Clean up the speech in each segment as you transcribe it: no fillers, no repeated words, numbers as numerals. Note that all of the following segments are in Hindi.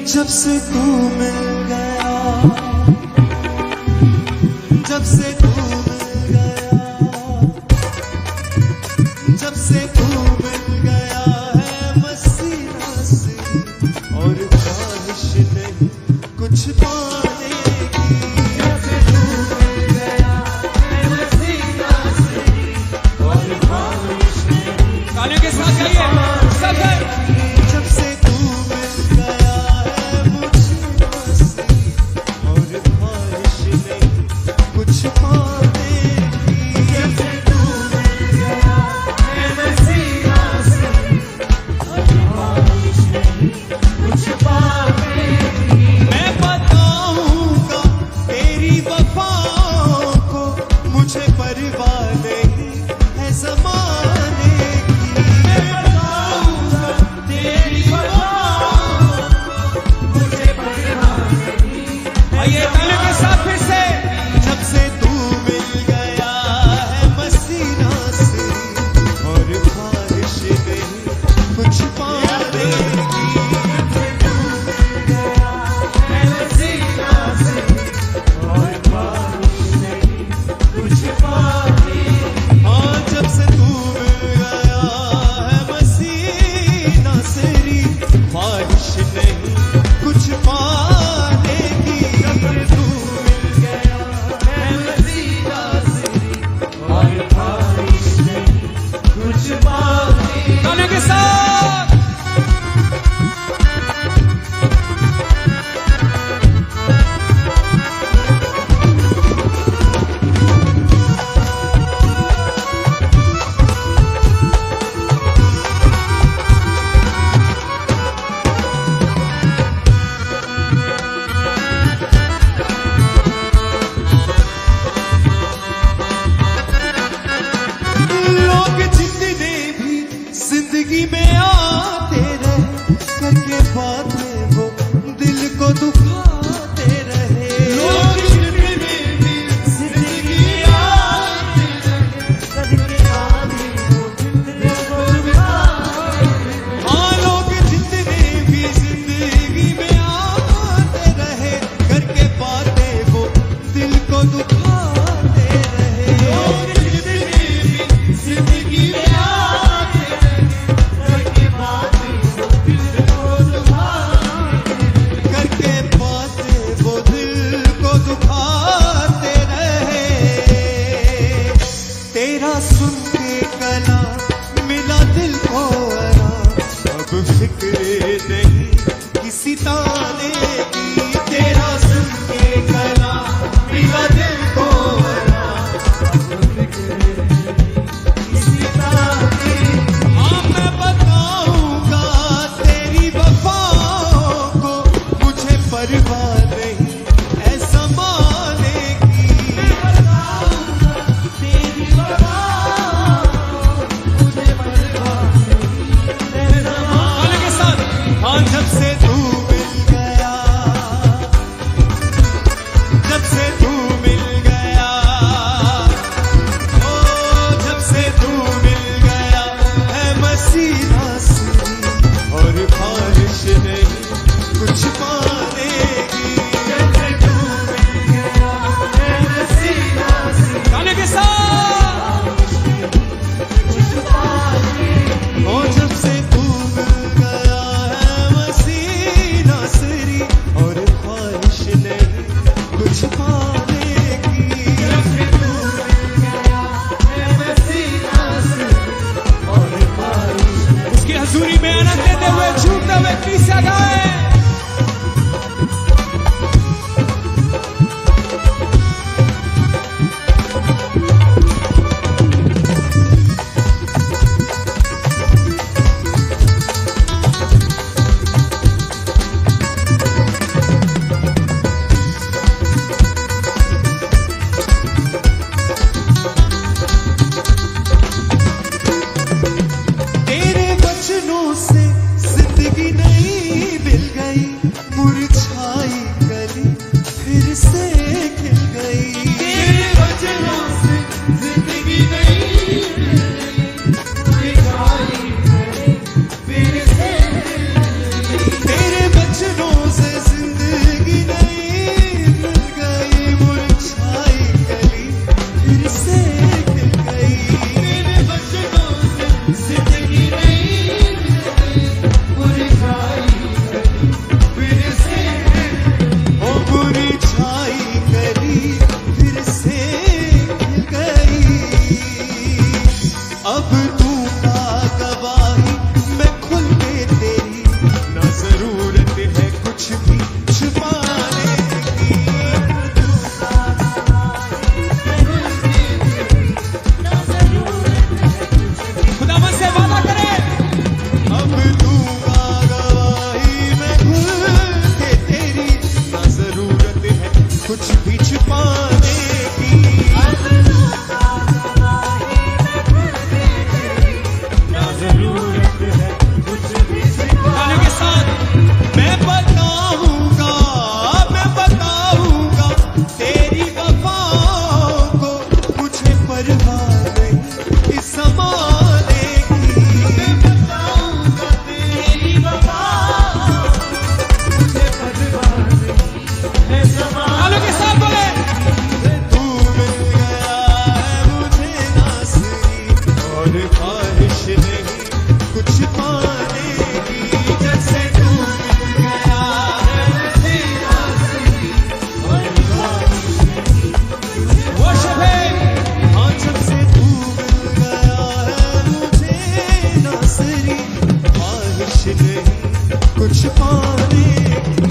जब से तू मिल गया, जब से तू मिल गया, जब से तू मिल गया है मसीहा से और ख्वाहिश नहीं कुछ पाने की। जब से तू मिल गया है मसीहा से और ख्वाहिश नहीं। गाने के साथ गाइए सब जब से तू मिल गया है मुझे मसीह और ख्वाहिश नहीं कुछ पाने की। जब से तू मिल गया है मसीहा से और ख्वाहिश नहीं कुछ पाने की। मैं बताऊंगा तेरी वफाओं को, मुझे परवाह नहीं है ज़माने की। मैं बताऊंगा तेरी वफाओं को, मुझे परवाह नहीं है। आइए गाने के साथ फिर से। जब से तू मिल गया है मसीहा से और ख्वाहिश नहीं कुछ पाने की। जब से तू मिल गया है मसीहा से और ख्वाहिश नहीं कुछ पाने की। हाँ, जब से तू मिल गया है मसीहा से ख्वाहिश नहीं कुछ पाने की। जब से तू मिल गया है मसीहा से और ख्वाहिश नहीं कुछ पाने की। गाने के साथ लोग जितने भी जिंदगी में आते रहे, करके बातें वो दिल को दुखाते रहे। लोग जितने भी जिंदगी में आते रहे, करके बातें वो दिल को दुखाते रहे। हाँ, लोग जितने भी जिंदगी में आते रहे, करके बातें वो दिल को दुखाते रहे। लोग जितने भी जिंदगी में आते रहे, करके बातें वो दिल को दुखाते रहे, करके बातें वो दिल को दुखाते रहे। तेरा सुन के कलाम मिला दिल को आराम, अब फिक्र नहीं किसी ताने की। तेरा सुन के कलाम मिला दिल को आराम, अब फिक्र नहीं किसी ताने की। हाँ, मैं बताऊंगा तेरी वफाओं को, मुझे परवाह नहीं है ज़माने की। मैं बताऊंगा तेरी वफाओं को, मुझे परवाह नहीं है ज़माने गाने के साथ हाँ, जब से तू मिल गया, जब से तू मिल गया, ओ जब से तू मिल गया है मसीहा से और ख्वाहिश नहीं कुछ पाने की। जब से तू मिल गया है मसीहा से गाने के साथ कुछ पाने की। ओ जब से तू मिल गया है मसीहा से और ख्वाहिश नहीं कुछ पाने की। जब से तू मिल गया है मसीहा से और ख्वाहिश नहीं। उसकी हजूरी में आनंद लेते हुए झूमते हुए कलीसिया गाए। तेरे वचनों से जिंदगी नई मिल गई, मुरझाई कली फिर से खिल गई। तेरे वचनों से जिंदगी नई मिल गई, मुरझाई कली फिर से खिल गई। तेरे वचनों से कुछ भी छुपाने की। खुदावन से वादा करे, अब दूंगा गवाही मैं खुल के तेरी, ना जरूरत है कुछ भी छुपाने की। गाने के साथ मैं बताऊंगा तेरी वफाओं को, मुझे परवाह नहीं इस ज़माने की। मैं बताऊंगा तेरी वफाओं को, मुझे परवाह नहीं इस ज़माने। गाने के साथ बोले, तू मिल गया है मुझे नाज़री, और ख्वाहिश नहीं कुछ पाने की। जैसे तू मिल गया है मुझे नाज़री, और ख्वाहिश नहीं कुछ worship him, हाँ, जब से तू मिल गया है मुझे नाज़री, ख्वाहिश नहीं कुछ पाने की।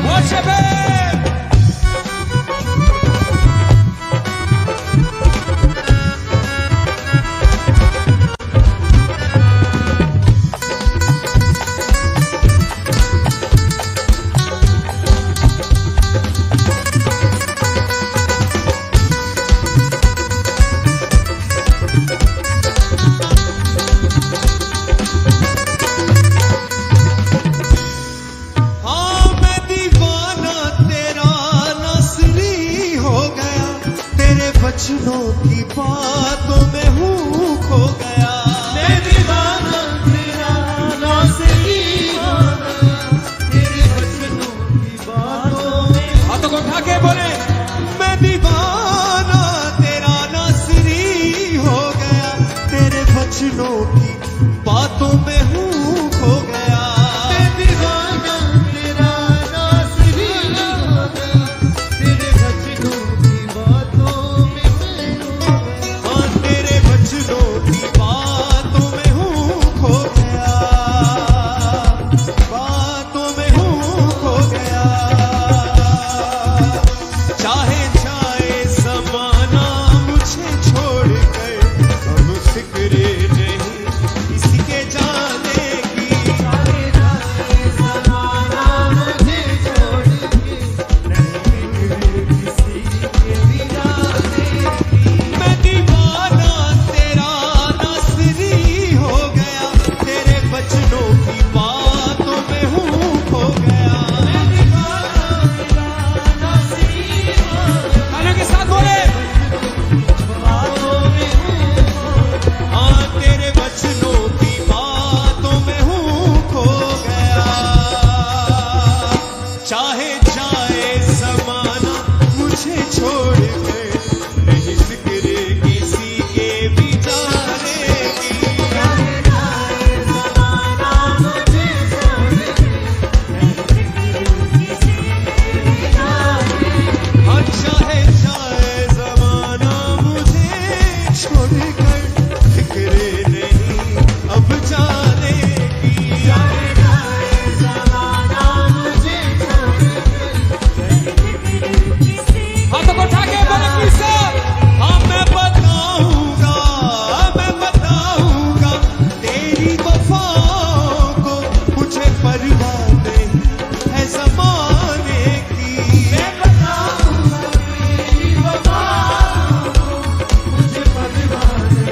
worship him. हाँ, मैं दीवाना तेरा नाज़री हो गया, तेरे वचनों की बातों में हूँ खो गया। मैं दीवाना तेरा नाज़री हो गया, तेरे वचनों की बातों में। हाथों को उठा के बोले, मैं दीवाना तेरा नाज़री हो गया, तेरे वचनों की बातों में हूँ खो गया। मैं दीवाना तेरा नाज़री हो गया, तेरे वचनों की बातों में हूँ खो गया। हाँ, तेरे वचनों की बातों में हूँ खो गया, बातों में हूँ खो गया। चाहे जाए ज़माना मुझे छोड़ कर, अब फिक्र नहीं किसी के जाने की। चाहे जाए ज़माना मुझे छोड़ के, नहीं फिक्र किसी के भी जाने की। मैं दीवाना तेरा नाज़री हो गया, तेरे वचनों की बातों में हूँ खो गया। मैं दीवाना तेरा नाज़री हो गया, गाने के साथ बोले, बातों में हूँ, हाँ, तेरे वचनों की बातों में हूँ खो गया। चाहे जाए ज़माना मुझे छोड़ कर, नहीं फिक्र किसी के भी जाने की। चाहे जाए ज़माना मुझे छोड़ कर, नहीं फिक्र किसी के भी जाने की। हाँ, चाहे जाए ज़माना मुझे छोड़ कर, फिक्र नहीं अब जाने की। चाहे जाए ज़माना मुझे छोड़ कर, नहीं फिक्र किसी। हाथों को उठा के बोले, प्लीज सर, हाँ, मैं बताऊंगा तेरी वफाओं को, मुझे परवाह नहीं है ज़माने की। मैं बताऊंगा तेरी वफाओं को, मुझे परवाह नहीं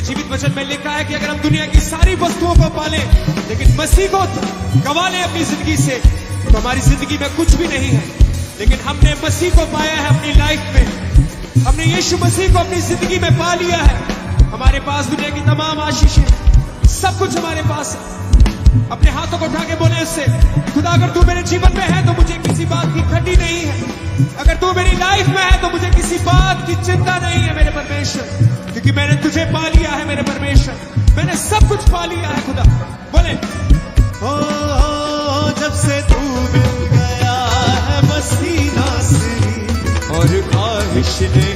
जीवित वचन में लिखा है कि अगर हम दुनिया की सारी वस्तुओं को पालें लेकिन मसीह को गवा लें अपनी जिंदगी से तो हमारी जिंदगी में कुछ भी नहीं है। लेकिन हमने मसीह को पाया है अपनी लाइफ में, हमने यीशु मसीह को अपनी जिंदगी में पा लिया है। हमारे पास दुनिया की तमाम आशीषें, सब कुछ हमारे पास है। अपने हाथों को उठा के बोले उससे, खुदा अगर तू मेरे जीवन में है तो मुझे किसी बात की घटी नहीं है। अगर तू मेरी लाइफ में है तो मुझे किसी बात की चिंता नहीं है मेरे परमेश्वर, क्योंकि मैंने तुझे पा लिया है मेरे परमेश्वर। मैंने सब कुछ पा लिया है खुदा। बोले ओ जब से तू मिल गया है मसीह नासरी, और ख्वाहिश ने